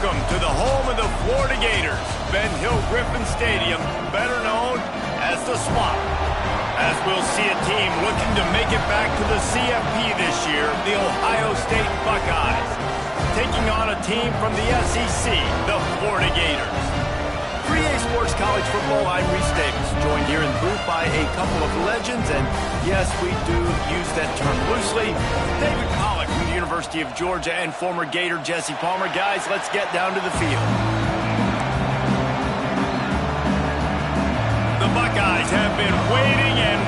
Welcome to the home of the Florida Gators, Ben Hill Griffin Stadium, better known as the Swamp. As we'll see a team looking to make it back to the CFP this year, the Ohio State Buckeyes, taking on a team from the SEC, the Florida Gators. For EA Sports College Football, I'm Reese Davis, joined here in the booth by a couple of legends, and yes, we do use that term loosely. David Pollack from the University of Georgia and former Gator Jesse Palmer. Guys, let's get down to the field. The Buckeyes have been waiting, and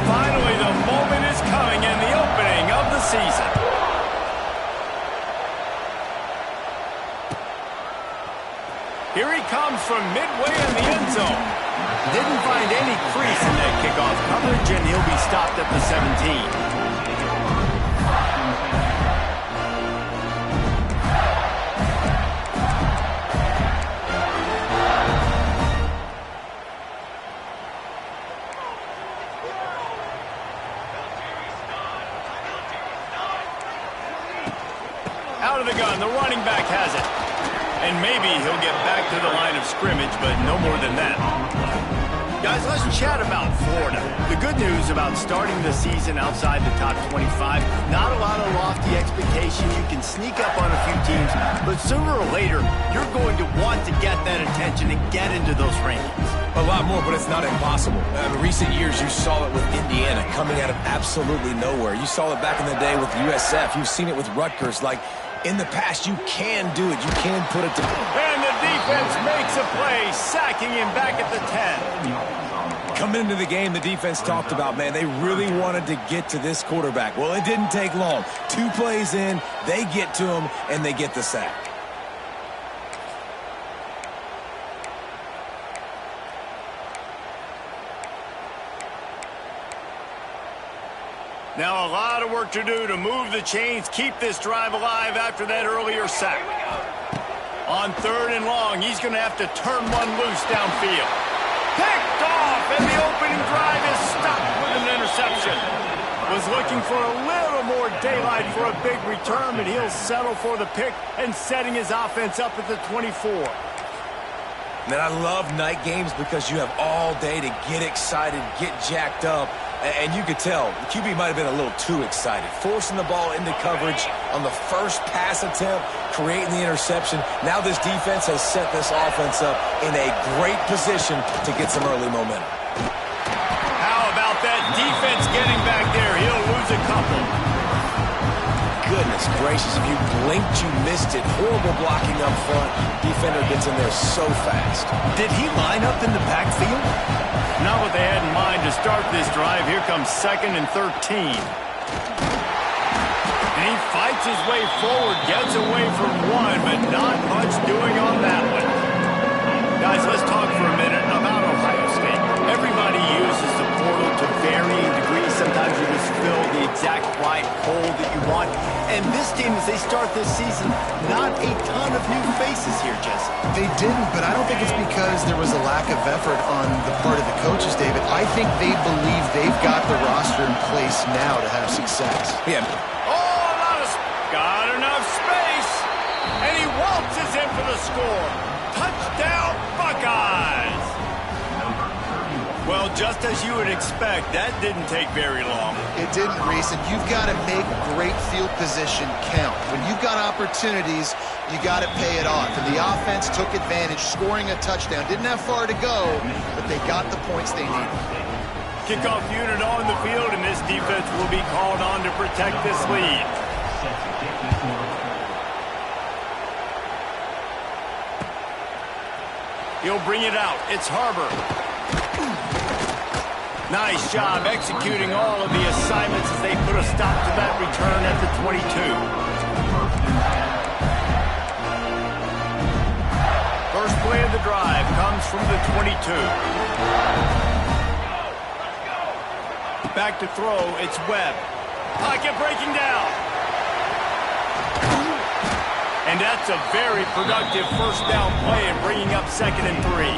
finally the moment is coming in the opening of the season. Here he comes from midway in the end zone. Didn't find any crease in that kickoff coverage, and he'll be stopped at the 17. Out of the gun, the running back has it. And maybe he'll get back to the line of scrimmage, but no more than that. Guys, let's chat about Florida. The good news about starting the season outside the top 25, not a lot of lofty expectation. You can sneak up on a few teams, but sooner or later, you're going to want to get that attention and get into those rankings. A lot more, but it's not impossible. In recent years, you saw it with Indiana coming out of absolutely nowhere. You saw it back in the day with USF. You've seen it with Rutgers. Like, in the past, you can do it. You can put it together. And the defense makes a play, sacking him back at the 10. Coming into the game, the defense talked about, man, they really wanted to get to this quarterback. Well, it didn't take long. 2 plays in, they get to him, and they get the sack. Now a lot of work to do to move the chains, keep this drive alive after that earlier sack. On 3rd and long, he's going to have to turn one loose downfield. Picked off, and the opening drive is stopped with an interception. Was looking for a little more daylight for a big return, but he'll settle for the pick and setting his offense up at the 24. Man, I love night games because you have all day to get excited, get jacked up. And you could tell, the QB might have been a little too excited. Forcing the ball into coverage on the first pass attempt, creating the interception. Now this defense has set this offense up in a great position to get some early momentum. How about that defense getting back there? He'll lose a couple. Goodness gracious, if you blinked, you missed it. Horrible blocking up front. Defender gets in there so fast. Did he line up in the backfield? Not what they had in mind to start this drive. Here comes 2nd and 13. And he fights his way forward, gets away from one, but not much doing on that one. Guys, let's talk for a minute about Ohio State. Everybody uses the portal to varying degrees. Sometimes you just fill the exact right hole that you want. And this team, as they start this season, not a ton of new faces here, Jesse. They didn't, but I don't think it's because there was a lack of effort on the part of the coaches, David. I think they believe they've got the roster in place now to have success. Yeah. Got enough space. And he waltzes in for the score. Touchdown, Buckeyes. Well, just as you would expect, that didn't take very long. It didn't, Reese, and you've got to make great field position count. When you've got opportunities, you got to pay it off. And the offense took advantage, scoring a touchdown. Didn't have far to go, but they got the points they needed. Kickoff unit on the field, and this defense will be called on to protect this lead. He'll bring it out. It's Harbor. Nice job executing all of the assignments as they put a stop to that return at the 22. First play of the drive comes from the 22. Back to throw, it's Webb. Pocket breaking down. And that's a very productive first down play and bringing up 2nd and 3.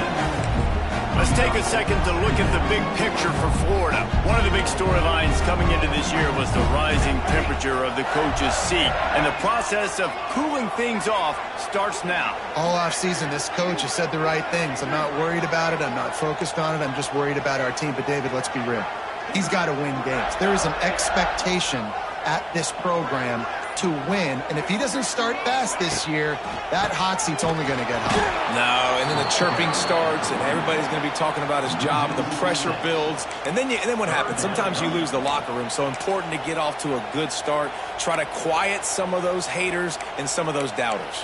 Let's take a second to look at the big picture for Florida. One of the big storylines coming into this year was the rising temperature of the coach's seat. And the process of cooling things off starts now. All offseason, this coach has said the right things. I'm not worried about it. I'm not focused on it. I'm just worried about our team. But, David, let's be real. He's got to win games. There is an expectation at this program to win, and if he doesn't start fast this year, that hot seat's only going to get hot. No, and then the chirping starts, and everybody's going to be talking about his job, and the pressure builds, and then what happens? Sometimes you lose the locker room, so important to get off to a good start, try to quiet some of those haters and some of those doubters.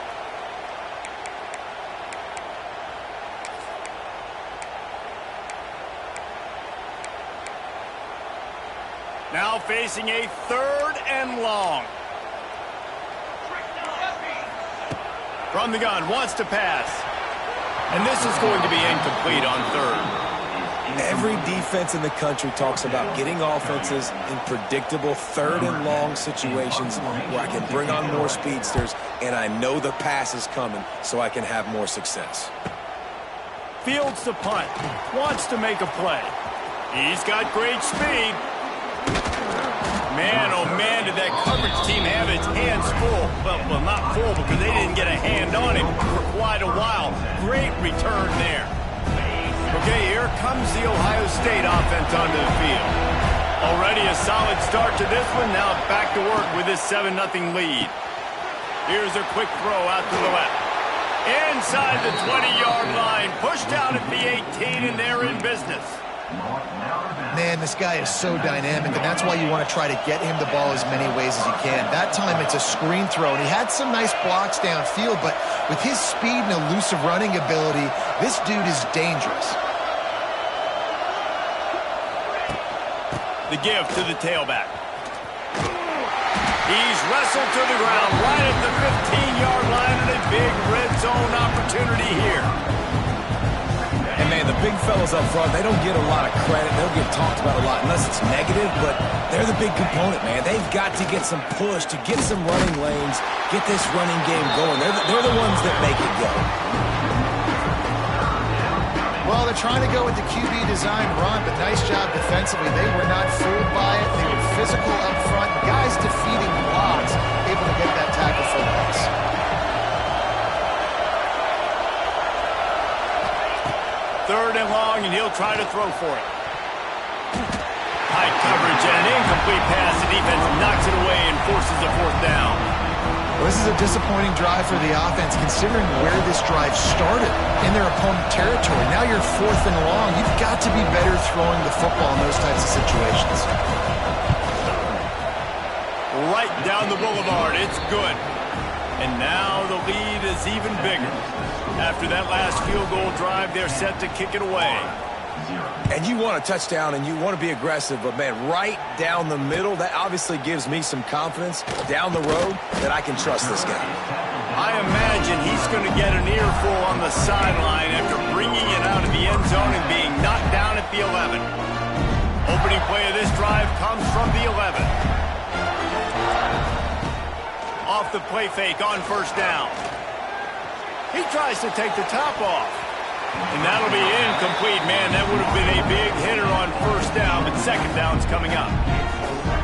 Now facing a 3rd and long. From the gun, wants to pass. And this is going to be incomplete on 3rd. Every defense in the country talks about getting offenses in predictable 3rd and long situations where I can bring on more speedsters and I know the pass is coming so I can have more success. Fields the punt. Wants to make a play. He's got great speed. Man, oh man, did that coverage team have its hands full. Well, not full because they didn't get a hand on him for quite a while. Great return there. Okay, here comes the Ohio State offense onto the field. Already a solid start to this one. Now back to work with this 7-0 lead. Here's a quick throw out to the left. Inside the 20-yard line. Pushed out at the 18, and they're in business. Man, this guy is so dynamic, and that's why you want to try to get him the ball as many ways as you can. That time it's a screen throw, and he had some nice blocks downfield, but with his speed and elusive running ability, this dude is dangerous. The give to the tailback. He's wrestled to the ground right at the 15-yard line, and a big red zone opportunity here. And, man, the big fellas up front, they don't get a lot of credit. They'll get talked about a lot unless it's negative, but they're the big component, man. They've got to get some push, to get some running lanes, get this running game going. They're the ones that make it go. Well, they're trying to go with the QB design run, but nice job defensively. They were not fooled by it. They were physical up front. Guys defeating blocks, able to get that tackle for loss. 3rd and long, and he'll try to throw for it. Tight coverage and an incomplete pass. The defense knocks it away and forces a 4th down. Well, this is a disappointing drive for the offense, considering where this drive started in their opponent territory. Now you're 4th and long. You've got to be better throwing the football in those types of situations. Right down the boulevard. It's good. And now the lead is even bigger. After that last field goal drive, they're set to kick it away. And you want a touchdown and you want to be aggressive, but, man, right down the middle, that obviously gives me some confidence down the road that I can trust this guy. I imagine he's going to get an earful on the sideline after bringing it out of the end zone and being knocked down at the 11. Opening play of this drive comes from the 11. Off the play fake on 1st down. He tries to take the top off. And that'll be incomplete, man. That would have been a big hitter on 1st down, but 2nd down's coming up.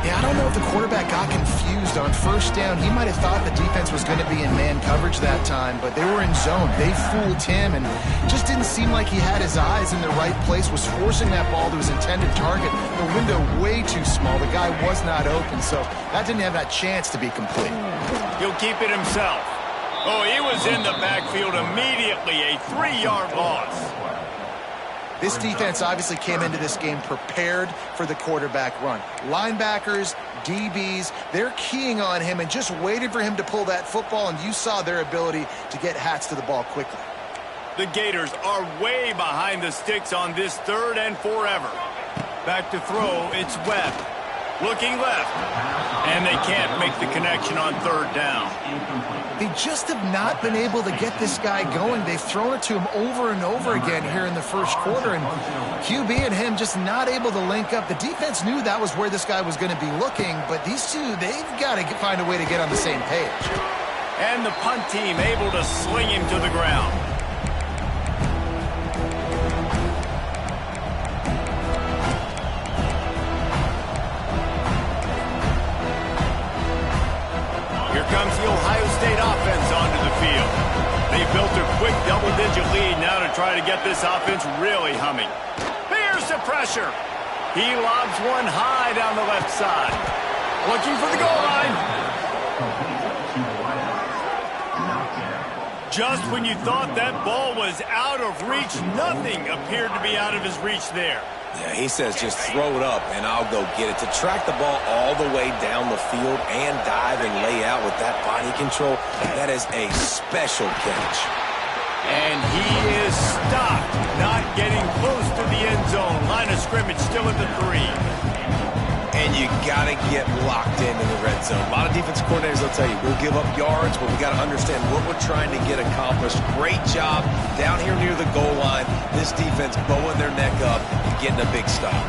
Yeah, I don't know if the quarterback got confused on 1st down. He might have thought the defense was going to be in man coverage that time, but they were in zone. They fooled him, and just didn't seem like he had his eyes in the right place, was forcing that ball to his intended target. The window way too small. The guy was not open, so that didn't have that chance to be complete. He'll keep it himself. Oh, he was in the backfield immediately. A 3-yard loss. This defense obviously came into this game prepared for the quarterback run. Linebackers, DBs, they're keying on him and just waited for him to pull that football, and you saw their ability to get hats to the ball quickly. The Gators are way behind the sticks on this 3rd and forever. Back to throw, it's Webb. Looking left. And they can't make the connection on 3rd down. They just have not been able to get this guy going. They've thrown it to him over and over again here in the 1st quarter, and QB and him just not able to link up. The defense knew that was where this guy was going to be looking, but these two, they've got to find a way to get on the same page. And the punt team able to sling him to the ground. try to get this offense really humming. Here's the pressure. He lobs one high down the left side. Looking for the goal line. Just when you thought that ball was out of reach, nothing appeared to be out of his reach there. Yeah, he says just throw it up and I'll go get it. To track the ball all the way down the field and dive and lay out with that body control, that is a special catch. And he is stopped, not getting close to the end zone. Line of scrimmage still at the 3. And you got to get locked in the red zone. A lot of defense coordinators will tell you, we'll give up yards, but we got to understand what we're trying to get accomplished. Great job down here near the goal line. This defense bowing their neck up and getting a big stop.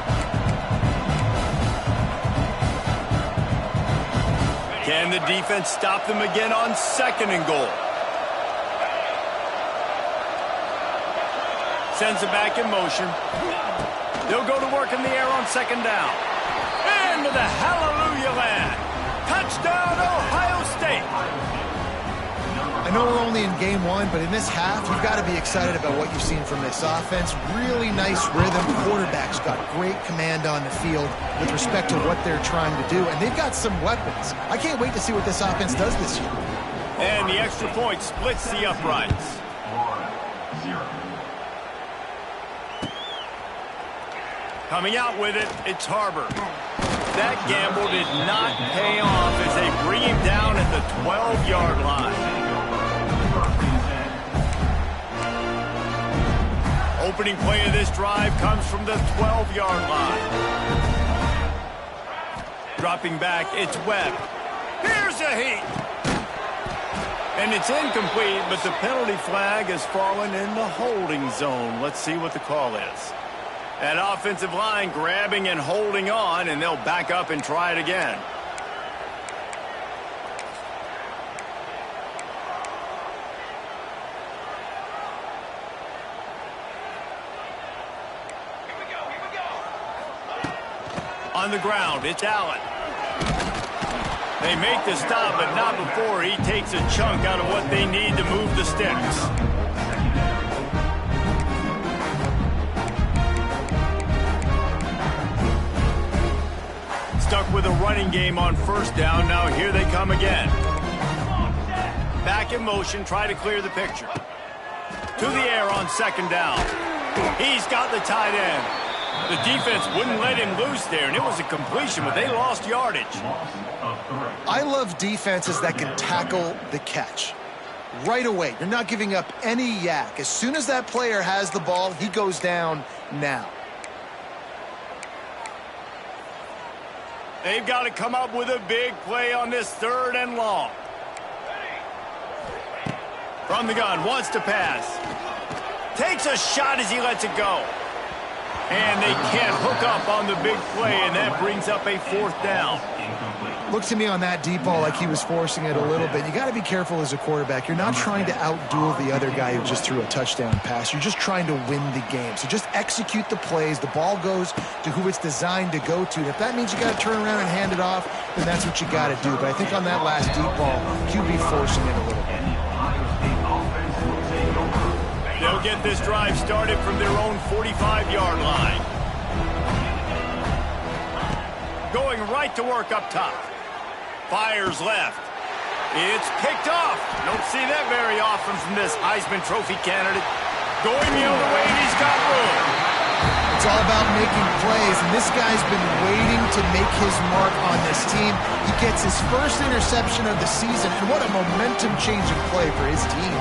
Can the defense stop them again on 2nd and goal? Sends it back in motion. They'll go to work in the air on 2nd down. Into the hallelujah land. Touchdown, Ohio State. I know we're only in game 1, but in this half, you've got to be excited about what you've seen from this offense. Really nice rhythm. Quarterback's got great command on the field with respect to what they're trying to do, and they've got some weapons. I can't wait to see what this offense does this year. And the extra point splits the uprights. Coming out with it, it's Harbor. That gamble did not pay off as they bring him down at the 12-yard line. Opening play of this drive comes from the 12-yard line. Dropping back, it's Webb. Here's a heat. And it's incomplete, but the penalty flag has fallen in the holding zone. Let's see what the call is. That offensive line grabbing and holding on, and they'll back up and try it again. On the ground, it's Allen. They make the stop, but not before he takes a chunk out of what they need to move the sticks. Stuck with a running game on 1st down. Now here they come again. Back in motion, try to clear the picture. To the air on 2nd down. He's got the tight end. The defense wouldn't let him loose there, and it was a completion, but they lost yardage. I love defenses that can tackle the catch. Right away, you're not giving up any yak. As soon as that player has the ball, he goes down now. They've got to come up with a big play on this 3rd and long. From the gun, wants to pass. Takes a shot as he lets it go. And they can't hook up on the big play, and that brings up a 4th down. Looked to me on that deep ball like he was forcing it a little bit. You got to be careful as a quarterback. You're not trying to outduel the other guy who just threw a touchdown pass. You're just trying to win the game. So just execute the plays. The ball goes to who it's designed to go to. And if that means you got to turn around and hand it off, then that's what you got to do. But I think on that last deep ball, QB forcing it a little bit. They'll get this drive started from their own 45-yard line. Going right to work up top. Fires left. It's picked off. Don't see that very often from this Heisman Trophy candidate. Going the other way, and he's got room. It's all about making plays, and this guy's been waiting to make his mark on this team. He gets his first interception of the season, and what a momentum-changing play for his team.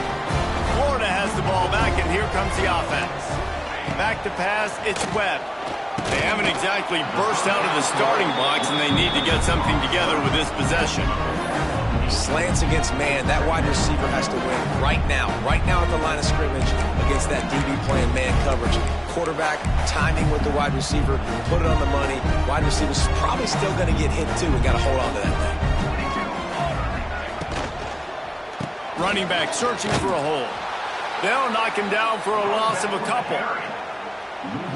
Florida has the ball back, and here comes the offense. Back to pass, it's Webb. They haven't exactly burst out of the starting blocks, and they need to get something together with this possession. Slants against man. That wide receiver has to win right now at the line of scrimmage against that DB playing man coverage. Quarterback timing with the wide receiver, put it on the money. Wide receiver's probably still going to get hit too, and got to hold on to that thing. Running back searching for a hole. They'll knock him down for a loss of a couple.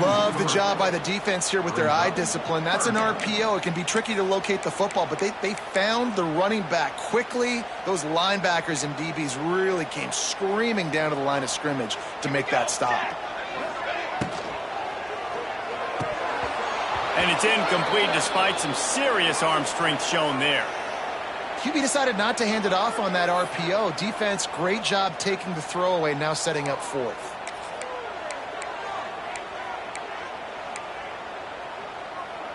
Love the job by the defense here with their eye discipline. That's an RPO. It can be tricky to locate the football, but they found the running back quickly. Those linebackers and DBs really came screaming down to the line of scrimmage to make that stop. And it's incomplete despite some serious arm strength shown there. QB decided not to hand it off on that RPO. Defense, great job taking the throwaway, now setting up fourth.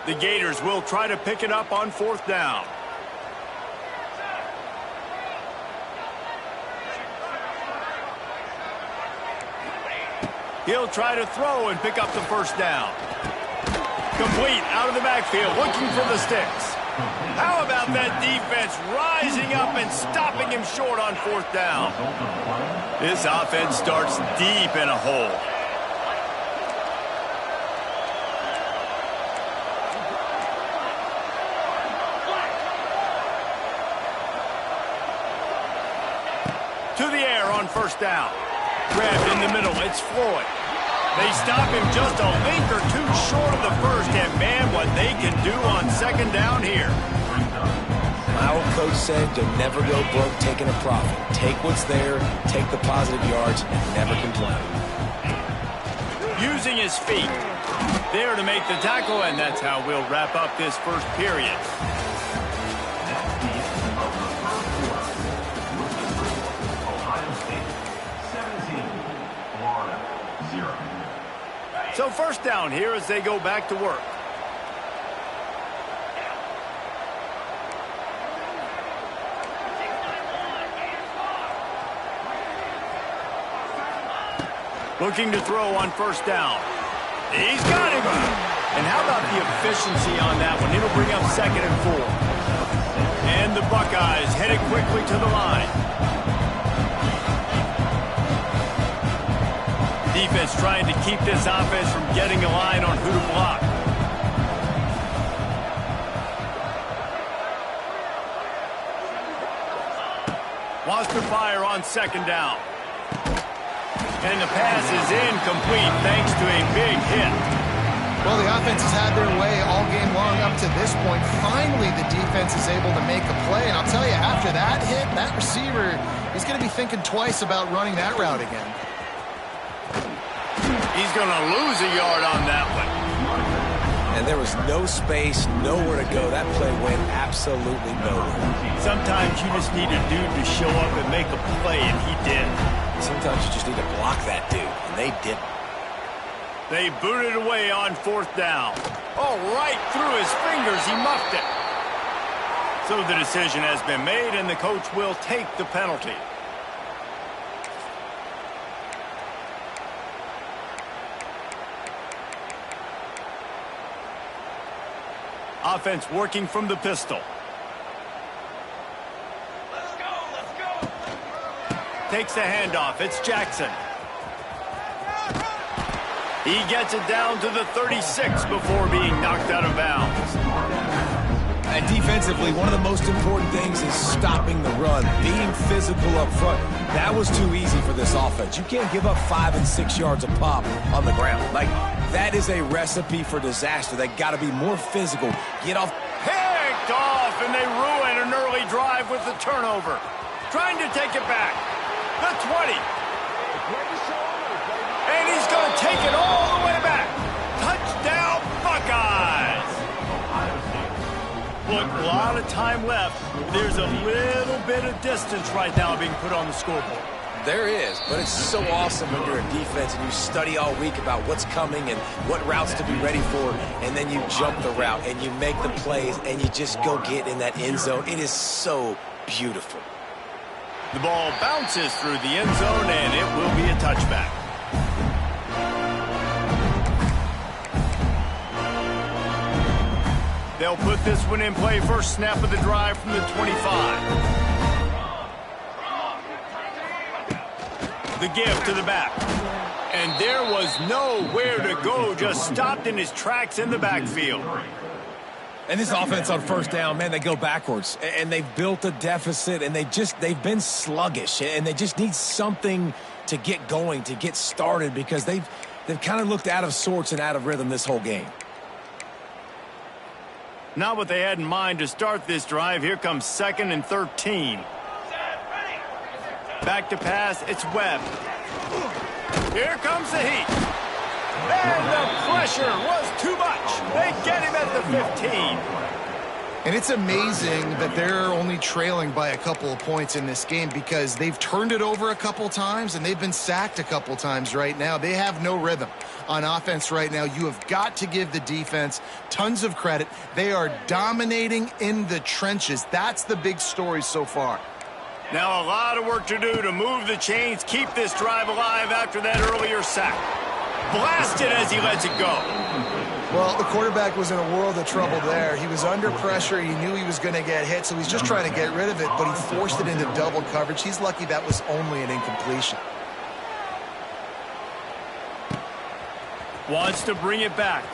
The Gators will try to pick it up on fourth down. He'll try to throw and pick up the first down. Complete out of the backfield, looking for the sticks. How about that defense rising up and stopping him short on fourth down? This offense starts deep in a hole. To the air on first down. Grabbed in the middle, it's Floyd. They stop him just a link or two short of the first, and man, what they can do on second down here. My old coach said you'll never go broke taking a profit. Take what's there, take the positive yards, and never complain. Using his feet. There to make the tackle, and that's how we'll wrap up this first period. So first down here as they go back to work. Looking to throw on first down. He's got him. And how about the efficiency on that one? It'll bring up 2nd and 4. And the Buckeyes headed quickly to the line. Defense trying to keep this offense from getting a line on who to block. Wants to fire on second down. And the pass is incomplete thanks to a big hit. Well, the offense has had their way all game long up to this point. Finally, the defense is able to make a play. And I'll tell you, after that hit, that receiver, he's going to be thinking twice about running that route again. He's going to lose a yard on that one. And there was no space, nowhere to go. That play went absolutely nowhere. Sometimes you just need a dude to show up and make a play, and he did. Sometimes you just need to block that dude, and they didn't. They booted away on fourth down. Oh, right through his fingers, he muffed it. So the decision has been made, and the coach will take the penalty. Offense working from the pistol. Let's go. Takes the handoff. It's Jackson. He gets it down to the 36 before being knocked out of bounds. And defensively, one of the most important things is stopping the run, being physical up front. That was too easy for this offense. You can't give up 5 and 6 yards a pop on the ground. Like, that is a recipe for disaster. They got to be more physical. Get off. Picked off, and they ruin an early drive with the turnover. Trying to take it back. The 20. And he's going to take it all the way back. Touchdown, Buckeyes. Look, a lot of time left. There's a little bit of distance right now being put on the scoreboard. There is, but it's so awesome when you're a defense and you study all week about what's coming and what routes to be ready for, and then you jump the route and you make the plays and you just go get in that end zone. It is so beautiful. The ball bounces through the end zone, and it will be a touchback. They'll put this one in play first snap of the drive from the 25. The give to the back. And there was nowhere to go, just stopped in his tracks in the backfield. And this offense on first down, man, they go backwards. And they've built a deficit, and they've been sluggish. And they just need something to get going, to get started, because they've they've kind of looked out of sorts and out of rhythm this whole game. Not what they had in mind to start this drive. Here comes 2nd and 13. Back to pass, it's Webb. Here comes the heat. And the pressure was too much. They get him at the 15. And it's amazing that they're only trailing by a couple of points in this game because they've turned it over a couple times and they've been sacked a couple times right now. They have no rhythm on offense right now. You have got to give the defense tons of credit. They are dominating in the trenches. That's the big story so far. Now a lot of work to do to move the chains, keep this drive alive after that earlier sack. Blasted as he lets it go. Well, the quarterback was in a world of trouble there. He was under pressure. He knew he was going to get hit, so he's just trying to get rid of it, but he forced it into double coverage. He's lucky that was only an incompletion. Wants to bring it back.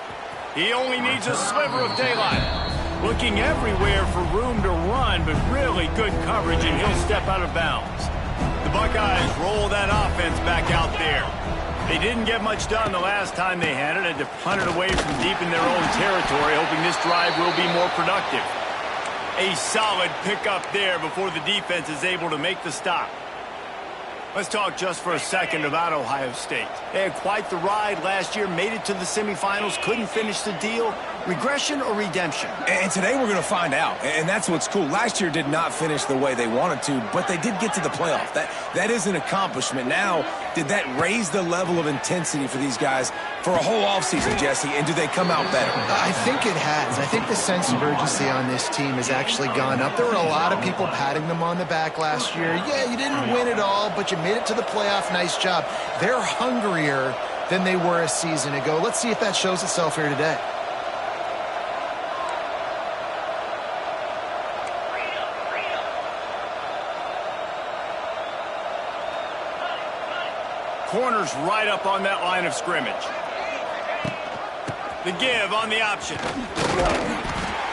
He only needs a sliver of daylight. Looking everywhere for room to run, but really good coverage, and he'll step out of bounds. The Buckeyes roll that offense back out there. They didn't get much done the last time they had it to punt it away from deep in their own territory, hoping this drive will be more productive. A solid pickup there before the defense is able to make the stop. Let's talk just for a second about Ohio State. They had quite the ride last year, made it to the semifinals, couldn't finish the deal. Regression or redemption? And today we're going to find out, and that's what's cool. Last year did not finish the way they wanted to, but they did get to the playoff. That is an accomplishment. Now, did that raise the level of intensity for these guys for a whole offseason, Jesse, and do they come out better? I think it has. I think the sense of urgency on this team has actually gone up. There were a lot of people patting them on the back last year. Yeah, you didn't win it all, but you made it to the playoff. Nice job. They're hungrier than they were a season ago. Let's see if that shows itself here today. Corners right up on that line of scrimmage. The give on the option.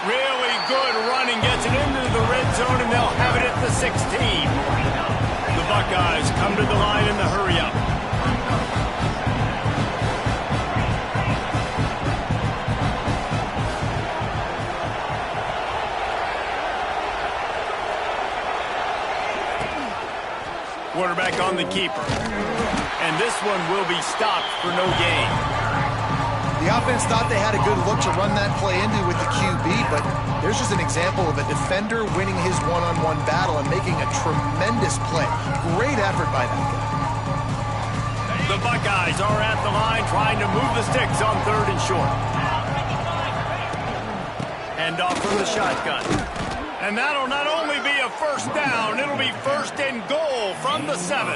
Really good running, gets it into the red zone, and they'll have it at the 16. The Buckeyes come to the line in the hurry-up. Quarterback on the keeper. And this one will be stopped for no gain. The offense thought they had a good look to run that play into with the QB, but there's just an example of a defender winning his one-on-one battle and making a tremendous play. Great effort by that guy. The Buckeyes are at the line trying to move the sticks on 3rd and short. Hand off from the shotgun. And that'll not only be a first down, it'll be 1st and goal from the 7.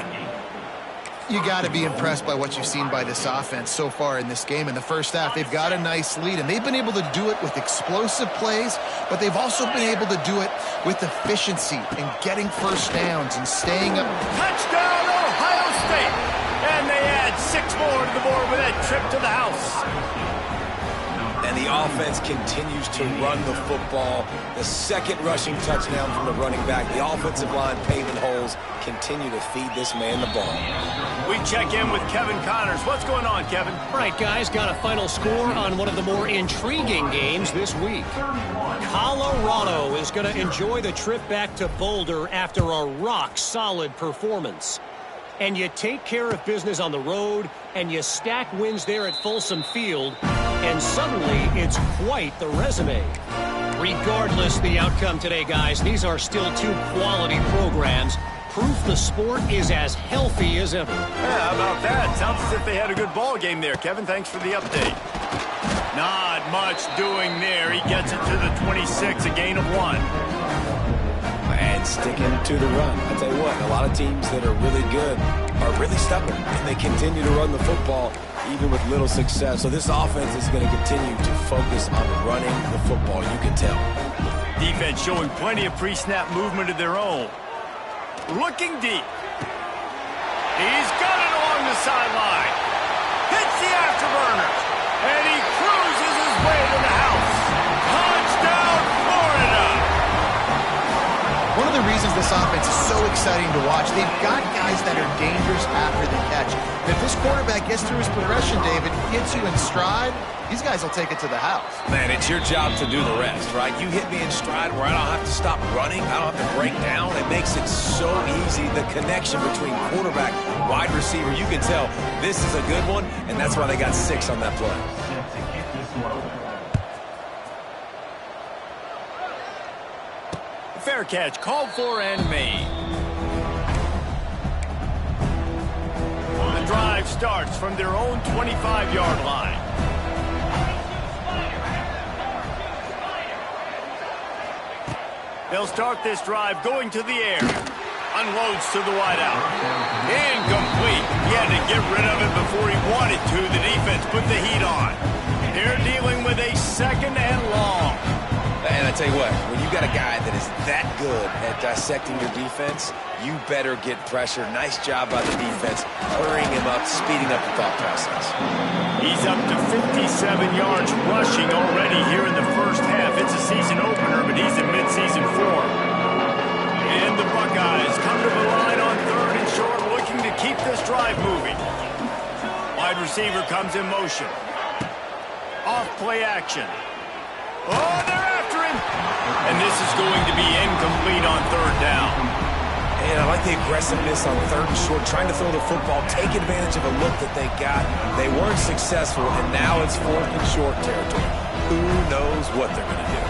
You got to be impressed by what you've seen by this offense so far in this game. In the first half, they've got a nice lead, and they've been able to do it with explosive plays, but they've also been able to do it with efficiency and getting first downs and staying up. Touchdown, Ohio State! And they add 6 more to the board with that trip to the house. And the offense continues to run the football. The 2nd rushing touchdown from the running back. The offensive line paving holes. Continue to feed this man the ball. We check in with Kevin Connors. What's going on, Kevin? All right, guys, got a final score on one of the more intriguing games this week. Colorado is going to enjoy the trip back to Boulder after a rock-solid performance. And you take care of business on the road, and you stack wins there at Folsom Field, and suddenly it's quite the resume. Regardless the outcome today, guys, these are still 2 quality programs. Proof the sport is as healthy as ever. Yeah, how about that? Sounds as if they had a good ball game there, Kevin. Thanks for the update. Not much doing there. He gets it to the 26, a gain of 1. And sticking to the run. I'll tell you what, a lot of teams that are really good are really stubborn, and they continue to run the football even with little success. So this offense is going to continue to focus on running the football, you can tell. Defense showing plenty of pre-snap movement of their own. Looking deep. He's got it along the sideline. Hits the afterburners. And he cruises his way to the house. Touchdown, Florida! One of the reasons this offense is so exciting to watch, they've got guys that are dangerous after the catch. If this quarterback gets through his progression, David, hits you in stride, these guys will take it to the house. Man, it's your job to do the rest, right? You hit me in stride where I don't have to stop running. I don't have to break down. It makes it so easy. The connection between quarterback, wide receiver, you can tell this is a good one, and that's why they got 6 on that play. Fair catch, called for and made. The drive starts from their own 25-yard line. They'll start this drive going to the air. Unloads to the wideout. Incomplete. He had to get rid of it before he wanted to. The defense put the heat on. They're dealing with a 2nd and long. And I tell you what, when you got a guy that is that good at dissecting your defense, you better get pressure. Nice job by the defense, hurrying him up, speeding up the thought process. He's up to 57 yards rushing already here in the first half. It's a season opener, but he's in midseason form. And the Buckeyes come to the line on 3rd and short, looking to keep this drive moving. Wide receiver comes in motion. Off play action. Oh, they're after him. And this is going to be incomplete on 3rd down. And I like the aggressiveness on 3rd and short, trying to throw the football, take advantage of a look that they got. They weren't successful, and now it's 4th and short territory. Who knows what they're going to do?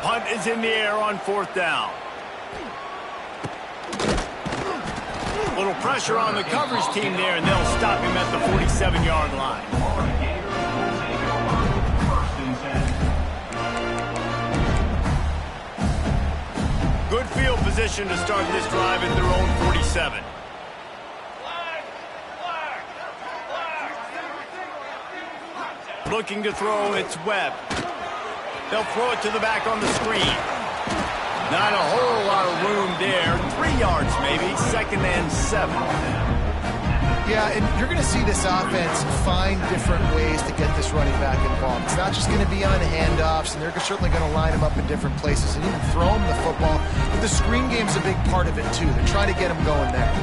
Punt is in the air on 4th down. Little pressure on the coverage team there, and they'll stop him at the 47-yard line. Good field position to start this drive at their own 47. Looking to throw, it's Webb. They'll throw it to the back on the screen. Not a whole lot of room there. 3 yards maybe, 2nd and 7. Yeah, and you're going to see this offense find different ways to get this running back involved. It's not just going to be on handoffs, and they're certainly going to line him up in different places and even throw him the football. But the screen game's a big part of it, too. They're trying to get him going there.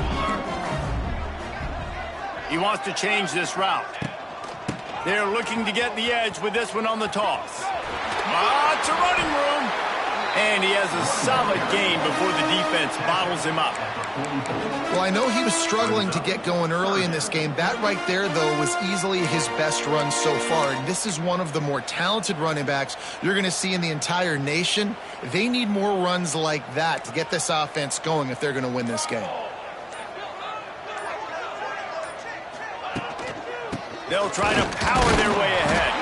He wants to change this route. They're looking to get the edge with this one on the toss. Lots of running room. And he has a solid gain before the defense bottles him up. Well, I know he was struggling to get going early in this game. That right there, though, was easily his best run so far. And this is one of the more talented running backs you're going to see in the entire nation. They need more runs like that to get this offense going if they're going to win this game. They'll try to power their way ahead.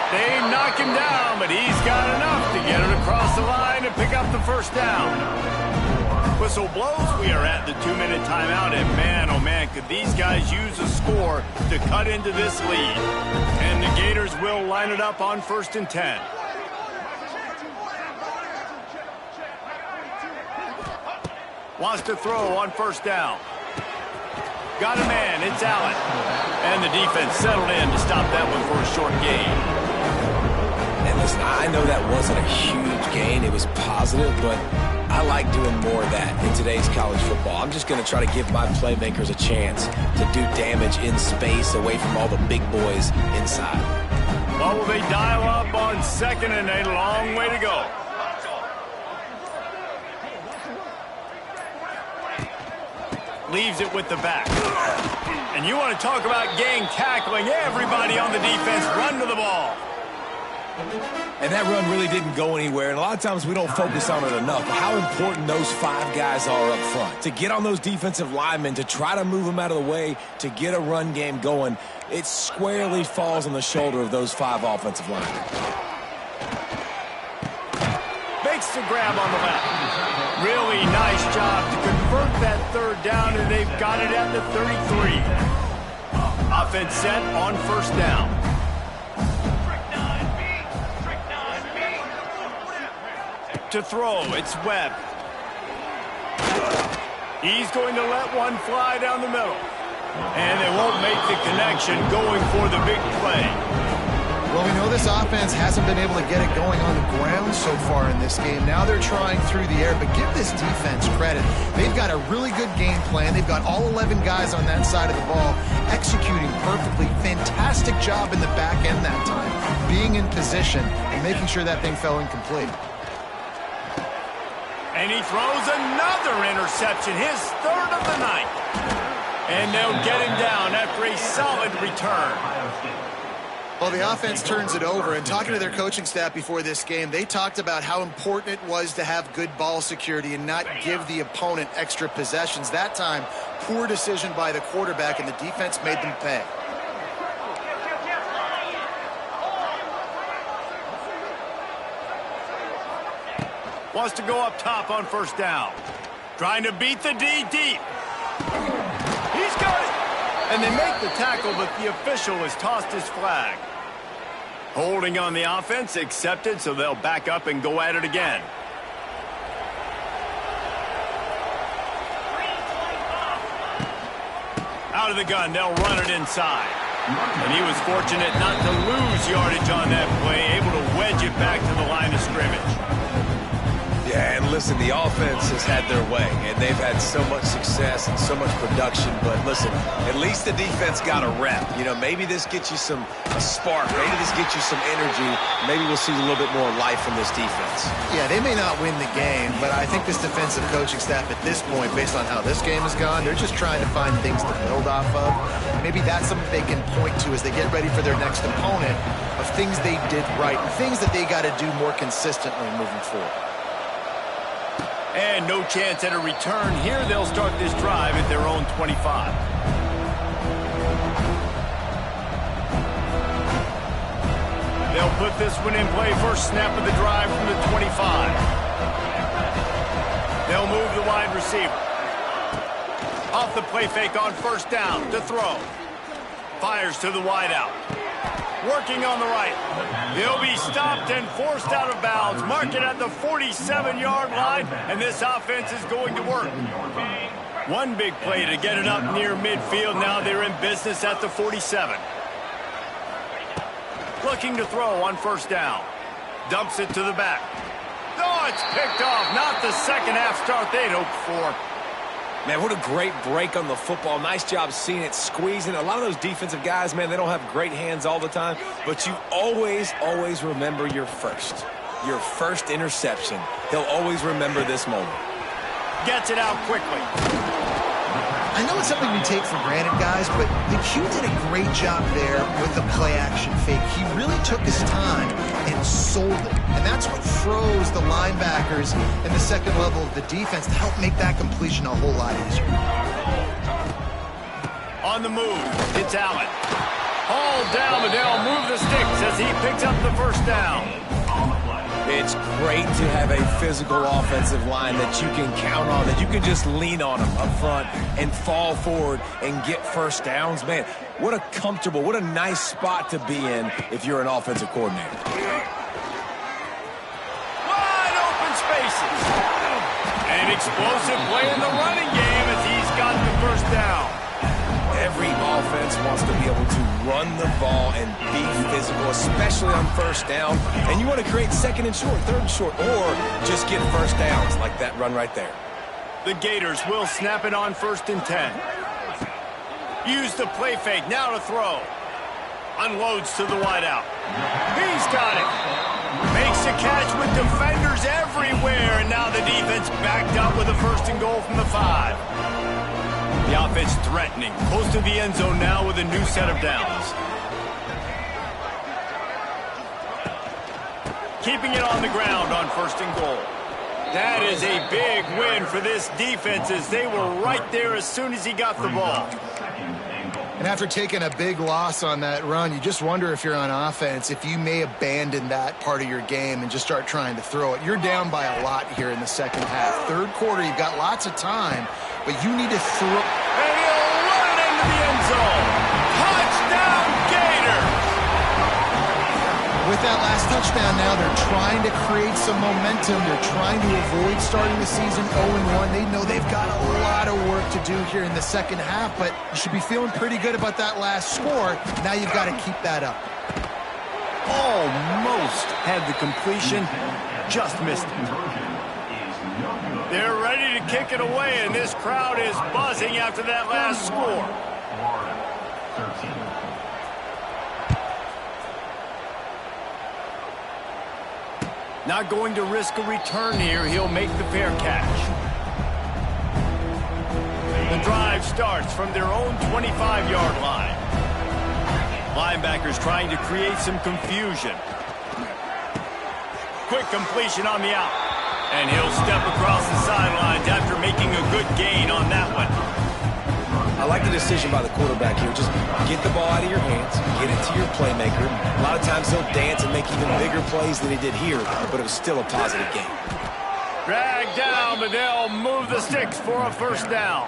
They knock him down, but he's got enough to get it across the line and pick up the 1st down. Whistle blows. We are at the 2-minute timeout, and man, oh man, could these guys use a score to cut into this lead. And the Gators will line it up on 1st and 10. Wants to throw on 1st down. Got a man, it's Allen. And the defense settled in to stop that one for a short gain. And listen, I know that wasn't a huge gain. It was positive, but I like doing more of that in today's college football. I'm just going to try to give my playmakers a chance to do damage in space away from all the big boys inside. Well, will they dial up on 2nd and 8? A long way to go. Leaves it with the back. And you want to talk about gang tackling. Everybody on the defense run to the ball. And that run really didn't go anywhere, and a lot of times we don't focus on it enough. But how important those 5 guys are up front. To get on those defensive linemen, to try to move them out of the way, to get a run game going, it squarely falls on the shoulder of those 5 offensive linemen. Makes the grab on the left. Really nice job to convert that 3rd down, and they've got it at the 33. Offense set on 1st down. To throw, it's Webb. He's going to let one fly down the middle. And they won't make the connection going for the big play. Well, we know this offense hasn't been able to get it going on the ground so far in this game. Now they're trying through the air, but give this defense credit. They've got a really good game plan. They've got all 11 guys on that side of the ball executing perfectly. Fantastic job in the back end that time, being in position and making sure that thing fell incomplete. And he throws another interception, his third of the night. And they'll get him down after a solid return. Well, the offense turns it over, and talking to their coaching staff before this game, they talked about how important it was to have good ball security and not give the opponent extra possessions. That time, poor decision by the quarterback, and the defense made them pay. Wants to go up top on first down. Trying to beat the D deep. He's got it. And they make the tackle, but the official has tossed his flag. Holding on the offense, accepted, so they'll back up and go at it again. Out of the gun, they'll run it inside. And he was fortunate not to lose yardage on that play, able to wedge it back to the line of scrimmage. Yeah, and listen, the offense has had their way, and they've had so much success and so much production. But listen, at least the defense got a rep. You know, maybe this gets you a spark. Maybe this gets you some energy. Maybe we'll see a little bit more life in this defense. Yeah, they may not win the game, but I think this defensive coaching staff at this point, based on how this game has gone, they're just trying to find things to build off of. Maybe that's something they can point to as they get ready for their next opponent, of things they did right, things that they got to do more consistently moving forward. And no chance at a return here. They'll start this drive at their own 25. They'll put this one in play. First snap of the drive from the 25. They'll move the wide receiver. Off the play fake on first down to throw. Fires to the wideout. Working on the right. He'll be stopped and forced out of bounds. Mark it at the 47-yard line, and this offense is going to work. One big play to get it up near midfield. Now they're in business at the 47. Looking to throw on first down. Dumps it to the back. Oh, it's picked off. Not the second half start they'd hoped for. Man, what a great break on the football. Nice job seeing it, squeezing. A lot of those defensive guys, man, they don't have great hands all the time, but you always, always remember your first interception. He'll always remember this moment. Gets it out quickly. I know it's something we take for granted, guys, but the Q did a great job there with the play-action fake. He really took his time and sold it. And that's what froze the linebackers in the second level of the defense to help make that completion a whole lot easier. On the move, it's Allen. Hauled down, but they'll move the sticks as he picks up the first down. It's great to have a physical offensive line that you can count on, that you can just lean on them up front and fall forward and get first downs. Man, what a comfortable, what a nice spot to be in if you're an offensive coordinator. Wide open spaces. An explosive play in the running game as he's got the first down. Every offense wants to be able to run the ball and be physical, especially on first down. And you want to create second and short, third and short, or just get first downs like that run right there. The Gators will snap it on first and 10. Use the play fake, now to throw. Unloads to the wideout. He's got it. Makes a catch with defenders everywhere, and now the defense backed up with a first and goal from the 5. The offense threatening, close to the end zone now with a new set of downs. Keeping it on the ground on first and goal. That is a big win for this defense as they were right there as soon as he got the ball. And after taking a big loss on that run, you just wonder if you're on offense, if you may abandon that part of your game and just start trying to throw it. You're down by a lot here in the second half. Third quarter, you've got lots of time, but you need to throw. And he'll run it into the end zone. Touchdown, Gators! With that last touchdown now, they're trying to create some momentum. They're trying to avoid starting the season 0-1. They know they've got a lot of work to do here in the second half, but you should be feeling pretty good about that last score. Now you've got to keep that up. almost had the completion, just missed it. They're ready to kick it away, and this crowd is buzzing after that last score. Not going to risk a return here. He'll make the fair catch. The drive starts from their own 25-yard line. Linebackers trying to create some confusion. Quick completion on the out. And he'll step across the sidelines after making a good gain on that one. I like the decision by the quarterback here. Just get the ball out of your hands, get it to your playmaker. A lot of times he'll dance and make even bigger plays than he did here, but it was still a positive game. Dragged down, but they'll move the sticks for a first down.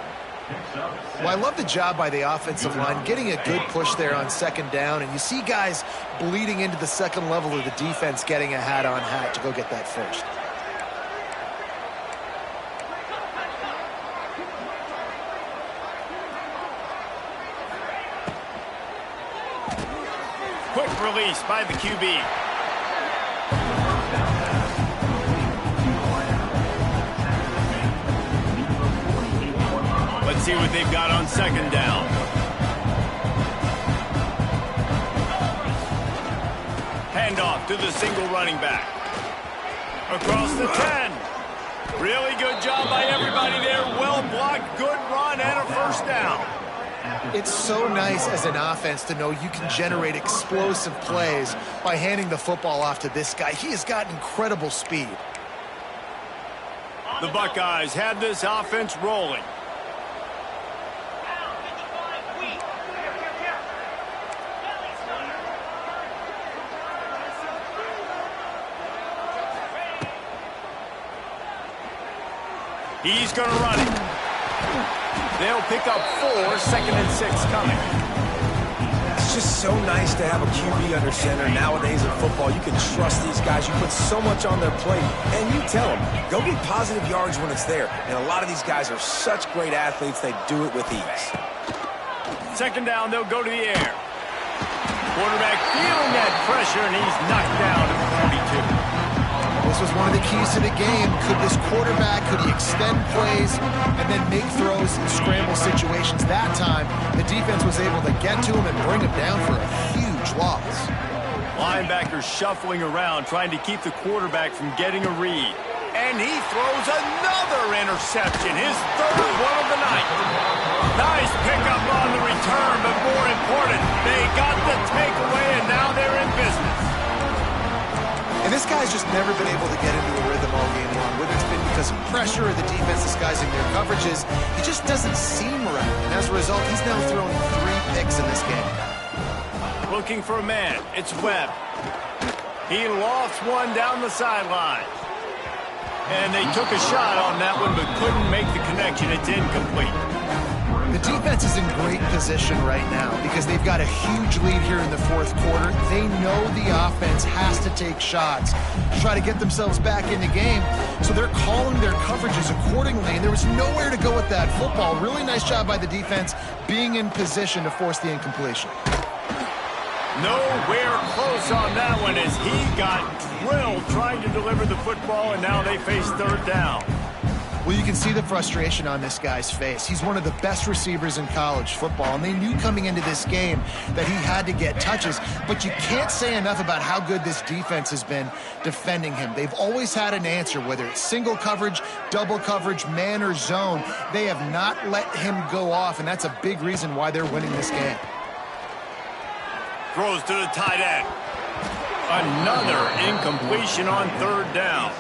Well, I love the job by the offensive line, getting a good push there on second down, and you see guys bleeding into the second level of the defense getting a hat-on-hat to go get that first. Quick release by the QB. Let's see what they've got on second down. Handoff to the single running back. Across the 10. Really good job by everybody there. Well blocked, good run, and a first down. It's so nice as an offense to know you can generate explosive plays by handing the football off to this guy. He has got incredible speed. The Buckeyes had this offense rolling. He's going to run it. They'll pick up 4, second and 6 coming. It's just so nice to have a QB under center. Nowadays in football, you can trust these guys. You put so much on their plate, and you tell them, go get positive yards when it's there. And a lot of these guys are such great athletes, they do it with ease. Second down, they'll go to the air. Quarterback feeling that pressure, and he's knocked down at the 42. This was one of the keys to the game. Could this quarterback, could he extend plays and then make throws in scramble situations? That time, the defense was able to get to him and bring him down for a huge loss. Linebackers shuffling around, trying to keep the quarterback from getting a read. And he throws another interception, his third one of the night. Nice pickup on the return, but more important, they got the takeaway, and now they're in business. And this guy's just never been able to get into a rhythm all game long. Whether it's been because of pressure or the defense disguising their coverages, he just doesn't seem right. And as a result, he's now thrown 3 picks in this game. Looking for a man. It's Webb. He lofts one down the sideline. And they took a shot on that one, but couldn't make the connection. It's incomplete. The defense is in great position right now because they've got a huge lead here in the fourth quarter. They know the offense has to take shots to try to get themselves back in the game, so they're calling their coverages accordingly, and there was nowhere to go with that football. Really nice job by the defense being in position to force the incompletion. Nowhere close on that one as he got drilled trying to deliver the football, and now they face third down. Well, you can see the frustration on this guy's face. He's one of the best receivers in college football, and they knew coming into this game that he had to get touches, but you can't say enough about how good this defense has been defending him. They've always had an answer, whether it's single coverage, double coverage, man or zone. They have not let him go off, and that's a big reason why they're winning this game. Throws to the tight end. Another incompletion on third down.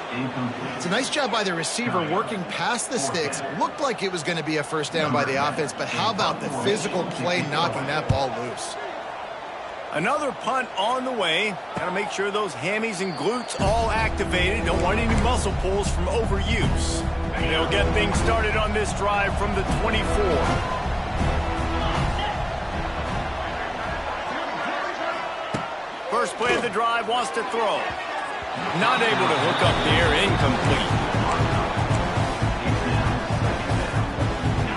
It's a nice job by the receiver working past the sticks. Looked like it was going to be a first down by the offense, but how about the physical play knocking that ball loose? Another punt on the way. Got to make sure those hammies and glutes all activated. Don't want any muscle pulls from overuse. They'll get things started on this drive from the 24. First play of the drive, wants to throw. Not able to hook up there, incomplete.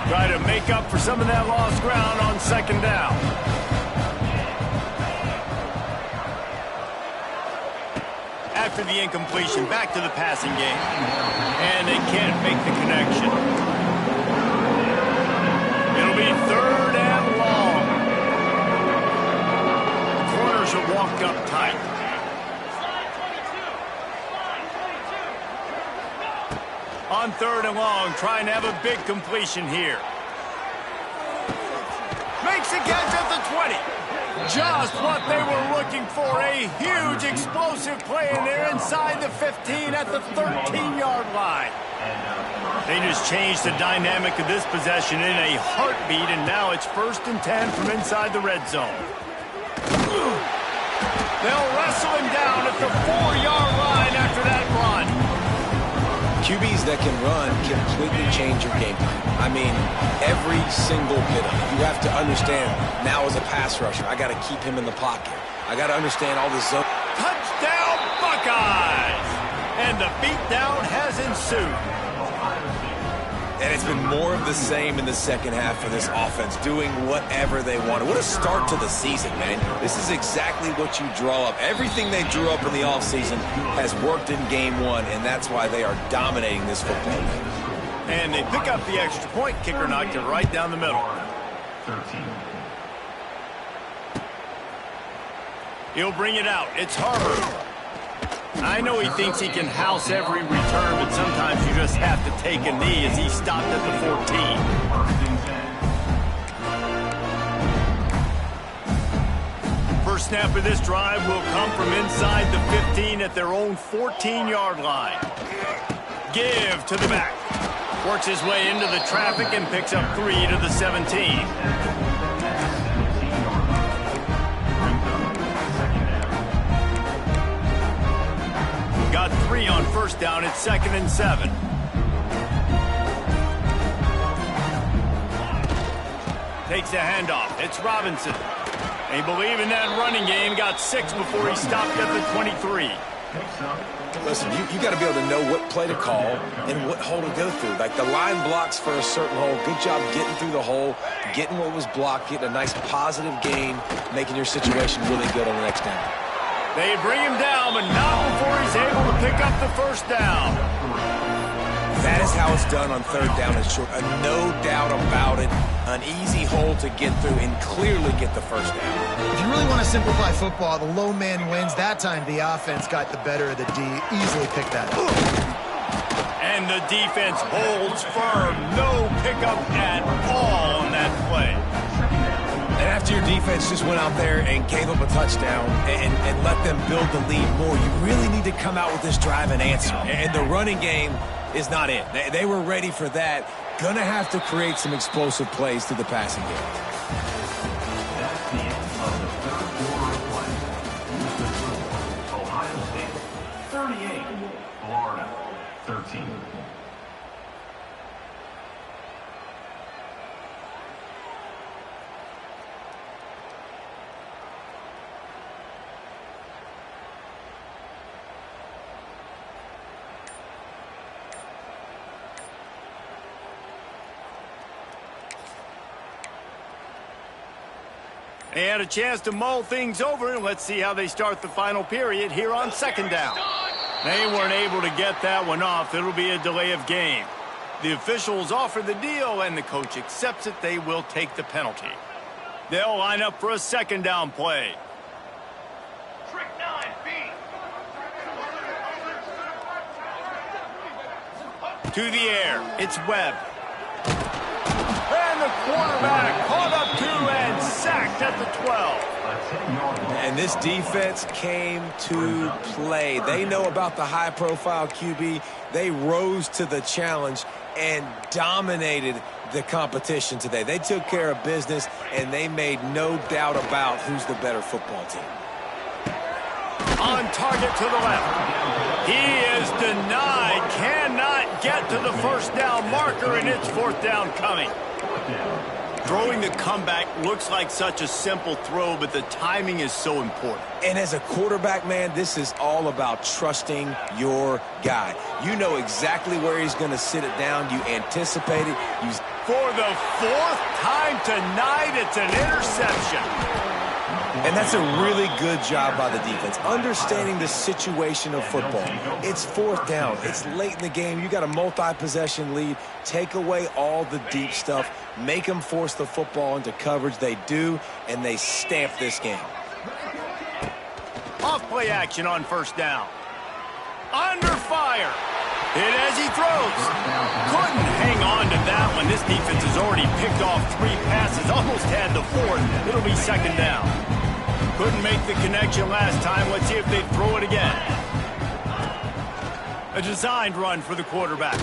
Try to make up for some of that lost ground on second down. after the incompletion, back to the passing game. And they can't make the connection. It'll be 3rd and long. Corners are walked up tight. On 3rd and long, trying to have a big completion here. Makes a catch at the 20. Just what they were looking for. A huge explosive play, and they're inside the 15 at the 13-yard line. They just changed the dynamic of this possession in a heartbeat, and now it's 1st and 10 from inside the red zone. They'll wrestle him down at the 4-yard line after that run. QBs that can run completely change your game plan. I mean, every single bit of it. You have to understand, now as a pass rusher, I got to keep him in the pocket. I got to understand all the zone. Touchdown, Buckeyes! And the beatdown has ensued. And it's been more of the same in the second half for this offense, doing whatever they wanted. What a start to the season, man. This is exactly what you draw up. Everything they drew up in the offseason has worked in game 1, and that's why they are dominating this football game. And they pick up the extra point. Kicker knocked it right down the middle. 13. He'll bring it out. It's Harvard. I know he thinks he can house every return, but sometimes you just have to take a knee as he stopped at the 14. First snap of this drive will come from inside the 15 at their own 14-yard line. Give to the back. Works his way into the traffic and picks up 3 to the 17. Got 3 on first down. It's 2nd and 7. Takes the handoff. It's Robinson. They believe in that running game. Got 6 before he stopped at the 23. Listen, you got to be able to know what play to call and what hole to go through. Like the line blocks for a certain hole. Good job getting through the hole, getting what was blocked, getting a nice positive gain, making your situation really good on the next down. They bring him down, but not before he's able to pick up the first down. That is how it's done on 3rd down and short. No doubt about it. An easy hole to get through and clearly get the first down. If you really want to simplify football, the low man wins. That time the offense got the better of the D. Easily picked that up. And the defense holds firm. No pickup at all on that play. And after your defense just went out there and gave up a touchdown and let them build the lead more, you really need to come out with this drive and answer. And the running game is not it. They were ready for that. Going to have to create some explosive plays through the passing game. That's the end of the 3rd quarter of play. Ohio State 38, Florida 13. They had a chance to mull things over, and let's see how they start the final period here on 2nd down. They weren't able to get that one off. It'll be a delay of game. The officials offer the deal, and the coach accepts it. They will take the penalty. They'll line up for a 2nd down play. Trick 9B. To the air, it's Webb. And the quarterback caught up to and sacked at the 12. And this defense came to play. They know about the high-profile QB. They rose to the challenge and dominated the competition today. They took care of business, and they made no doubt about who's the better football team. On target to the left. He is denied. Cannot get to the first down marker, and it's 4th down coming. Throwing the comeback looks like such a simple throw, but the timing is so important. And as a quarterback, man, this is all about trusting your guy. You know exactly where he's going to sit it down. You anticipate it. For the 4th time tonight, it's an interception. And that's a really good job by the defense, understanding the situation of football. It's fourth down. It's late in the game. You got a multi-possession lead. Take away all the deep stuff. Make them force the football into coverage. They do, and they stamp this game. Off play action on first down. Under fire. Hit as he throws. Couldn't hang on to that one. This defense has already picked off 3 passes. Almost had the 4th. It'll be second down. Couldn't make the connection last time. Let's see if they throw it again. A designed run for the quarterback.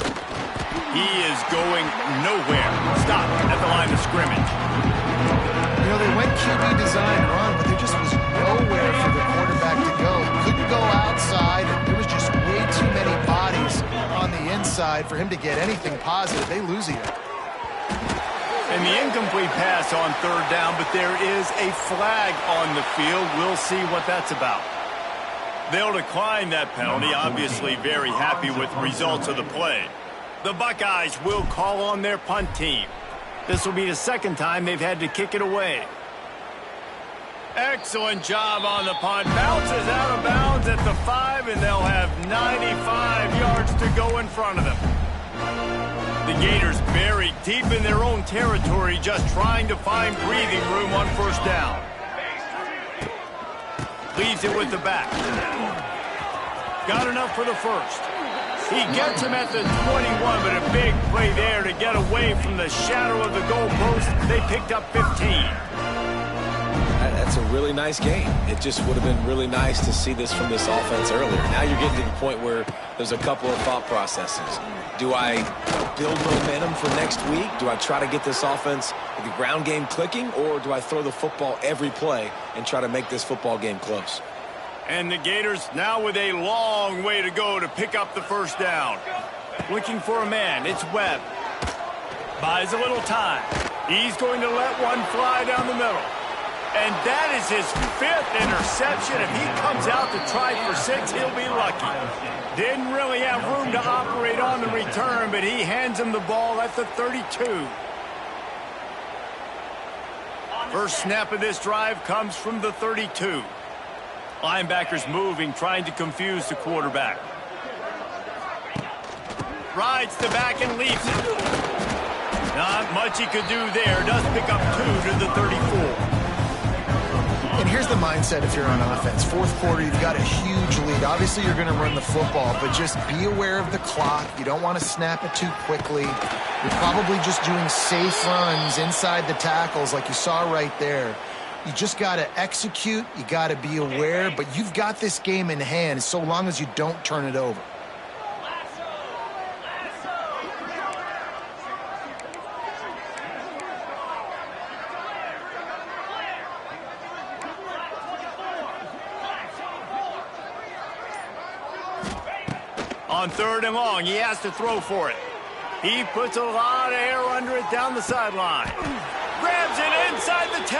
He is going nowhere. Stopped at the line of scrimmage. You know, they went QB design run, but there just was nowhere for the quarterback to go. Couldn't go outside. There was just way too many bodies on the inside for him to get anything positive. They lose it. And the incomplete pass on third down, but there is a flag on the field. We'll see what that's about. They'll decline that penalty, obviously very happy with the results of the play. The Buckeyes will call on their punt team. This will be the second time they've had to kick it away. Excellent job on the punt. Bounces out of bounds at the 5, and they'll have 95 yards to go in front of them. The Gators buried deep in their own territory, just trying to find breathing room on first down. Leaves it with the back. Got enough for the first. He gets him at the 21, but a big play there to get away from the shadow of the goalpost. They picked up 15. That's a really nice game. It just would have been really nice to see this from this offense earlier. Now you're getting to the point where there's a couple of thought processes. Do I build momentum for next week? Do I try to get this offense with the ground game clicking, or do I throw the football every play and try to make this football game close? And the Gators now with a long way to go to pick up the first down. Looking for a man. It's Webb. Buys a little time. He's going to let one fly down the middle. And that is his 5th interception. If he comes out to try for 6, he'll be lucky. Didn't really have room to operate on the return, but he hands him the ball at the 32. First snap of this drive comes from the 32. Linebackers moving, trying to confuse the quarterback. Rides the back and leaves it. Not much he could do there. Does pick up 2 to the 34. And here's the mindset if you're on offense. Fourth quarter, you've got a huge lead. Obviously, you're going to run the football, but just be aware of the clock. You don't want to snap it too quickly. You're probably just doing safe runs inside the tackles like you saw right there. You just got to execute. You got to be aware, but you've got this game in hand so long as you don't turn it over. On third and long, he has to throw for it. He puts a lot of air under it down the sideline. Grabs it inside the 10.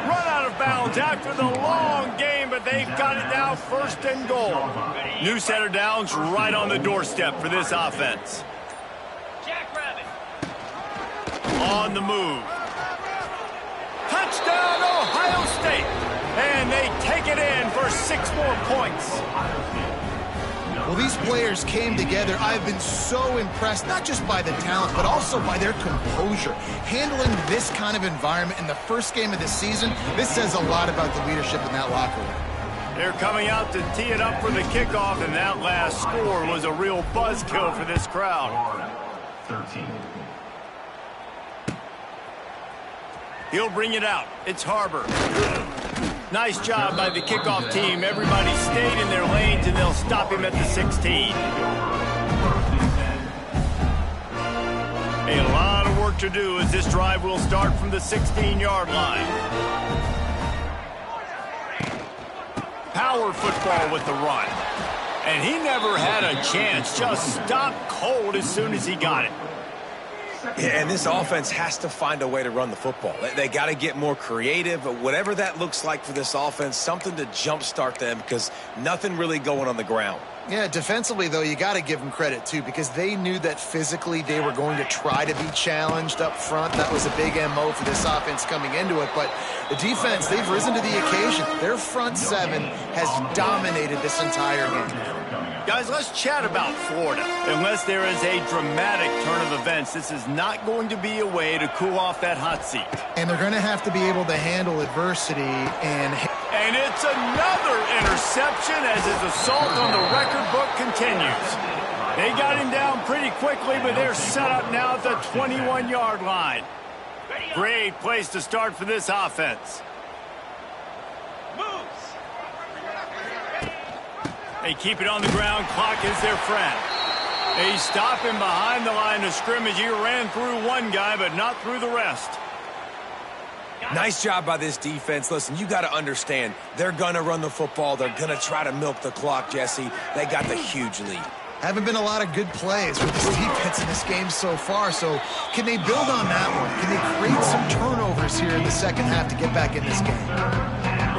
Run out of bounds after the long game, but they've got it now first and goal. New set of downs right on the doorstep for this offense. On the move. Touchdown, Ohio State. And they take it in for 6 more points. Well, these players came together. I've been so impressed, not just by the talent, but also by their composure. Handling this kind of environment in the first game of the season, this says a lot about the leadership in that locker room. They're coming out to tee it up for the kickoff, and that last score was a real buzzkill for this crowd. 13. He'll bring it out. It's Harbor. Nice job by the kickoff team. Everybody stayed in their lanes, and they'll stop him at the 16. A lot of work to do as this drive will start from the 16-yard line. Power football with the run. And he never had a chance. Just stopped cold as soon as he got it. Yeah, and this offense has to find a way to run the football. They got to get more creative, whatever that looks like for this offense, something to jumpstart them because nothing really going on the ground. Yeah, defensively, though, you got to give them credit, too, because they knew that physically they were going to try to be challenged up front. That was a big MO for this offense coming into it. But the defense, they've risen to the occasion. Their front seven has dominated this entire game. Guys, let's chat about Florida. Unless there is a dramatic turn of events, this is not going to be a way to cool off that hot seat. And they're going to have to be able to handle adversity And it's another interception as his assault on the record book continues. They got him down pretty quickly, but they're set up now at the 21-yard line. Great place to start for this offense. They keep it on the ground. Clock is their friend. They stop him behind the line of scrimmage. He ran through one guy, but not through the rest. Nice job by this defense. Listen, you got to understand, they're going to run the football. They're going to try to milk the clock, Jesse. They got the huge lead. Haven't been a lot of good plays for this defense in this game so far, so can they build on that one? Can they create some turnovers here in the second half to get back in this game?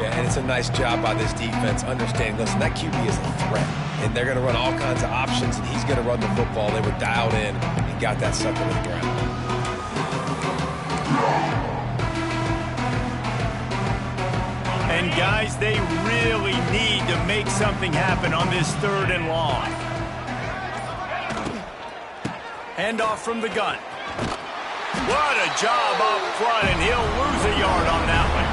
Yeah, and it's a nice job by this defense. Understanding, listen, that QB is a threat, and they're going to run all kinds of options, and he's going to run the football. They were dialed in and got that sucker to the ground. And guys, they really need to make something happen on this 3rd and long. Handoff from the gun. What a job up front, and he'll lose a yard on that one.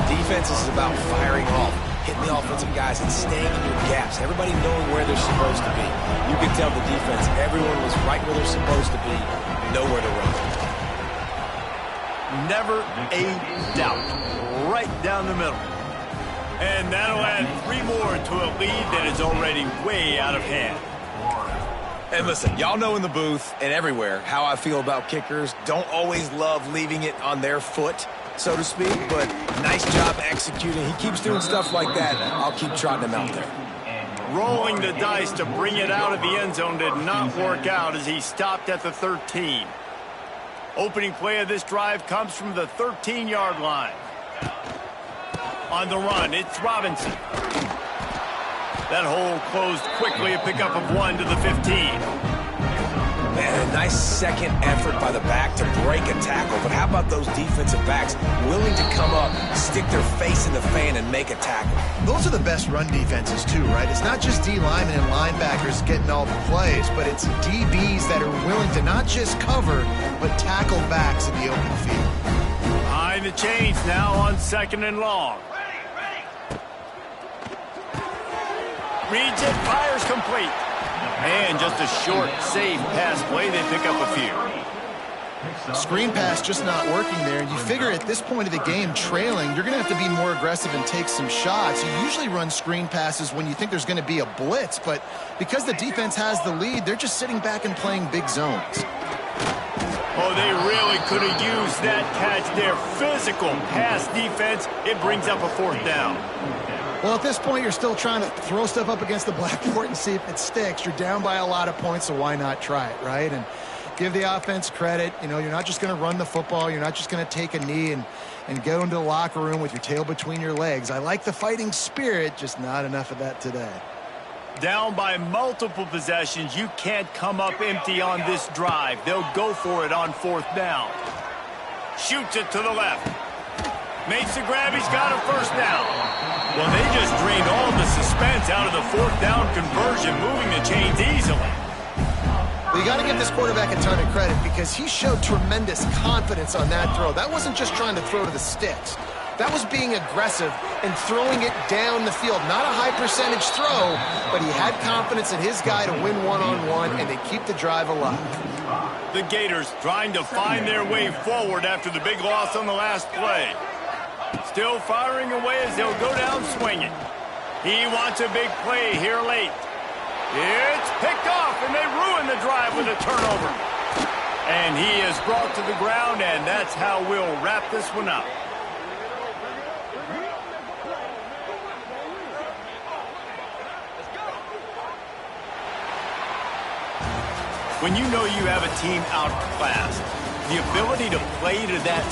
Defense is about firing off, hitting the offensive guys and staying in your gaps. Everybody knowing where they're supposed to be. You can tell the defense, everyone was right where they're supposed to be, nowhere to run. Never a doubt. Right down the middle. And that'll add 3 more to a lead that is already way out of hand. And listen, y'all know in the booth and everywhere how I feel about kickers. Don't always love leaving it on their foot, so to speak, but nice job executing. He keeps doing stuff like that. I'll keep trotting him out there. Rolling the dice to bring it out of the end zone did not work out as he stopped at the 13. Opening play of this drive comes from the 13-yard line. On the run, it's Robinson. That hole closed quickly, a pickup of 1 to the 15. Man, a nice second effort by the back to break a tackle. But how about those defensive backs willing to come up, stick their face in the fan, and make a tackle? Those are the best run defenses, too, right? It's not just D linemen and linebackers getting all the plays, but it's DBs that are willing to not just cover, but tackle backs in the open field. Behind the chains now on 2nd and long. Reads it, fires complete. And just a short, safe pass play. They pick up a few. Screen pass just not working there. And you figure at this point of the game, trailing, you're going to have to be more aggressive and take some shots. You usually run screen passes when you think there's going to be a blitz. But because the defense has the lead, they're just sitting back and playing big zones. Oh, they really could have used that catch there. Physical pass defense. It brings up a 4th down. Well, at this point, you're still trying to throw stuff up against the blackboard and see if it sticks. You're down by a lot of points, so why not try it, right? And give the offense credit. You know, you're not just going to run the football. You're not just going to take a knee and go into the locker room with your tail between your legs. I like the fighting spirit, just not enough of that today. Down by multiple possessions, you can't come up empty on this drive. They'll go for it on 4th down. Shoots it to the left. Makes the grab. He's got a 1st down. Well, they just drained all the suspense out of the 4th down conversion, moving the chains easily. Well, you got to give this quarterback a ton of credit because he showed tremendous confidence on that throw. That wasn't just trying to throw to the sticks. That was being aggressive and throwing it down the field. Not a high percentage throw, but he had confidence in his guy to win one-on-one, and they keep the drive alive. The Gators trying to find their way forward after the big loss on the last play. Still firing away as they'll go down swinging. He wants a big play here late. It's picked off, and they ruin the drive with a turnover. And he is brought to the ground, and that's how we'll wrap this one up. When you know you have a team outclassed, the ability to play to that